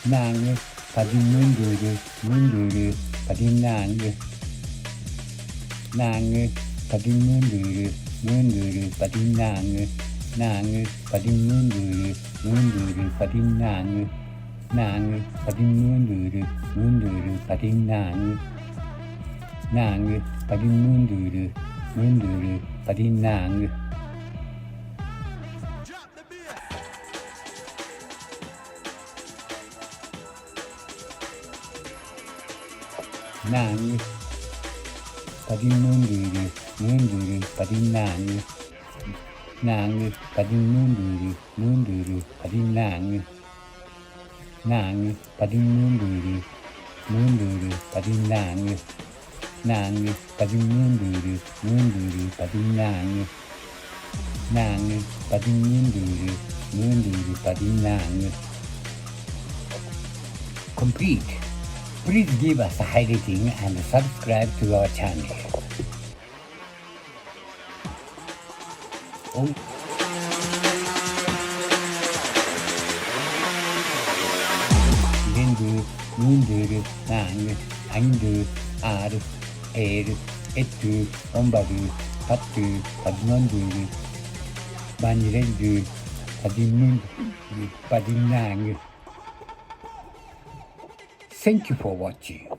Nang, padin munduru, padin nang, padin munduru, padin nang, padin munduru, padin nang, padin munduru, padin nang, padin munduru, padin nang. Nang, padin munduru, padin nang, padin munduru, padin nang, padin munduru, padin nang, padin munduru, padin nang, padin munduru, padin nang. Complete. Please give us a high rating and subscribe to our channel. Oh. Lindu, munduru, nang, aindu, aru, eru, etu, ombaru, patu, padinonduru, banirendu, padinunduru, padinang. Thank you for watching.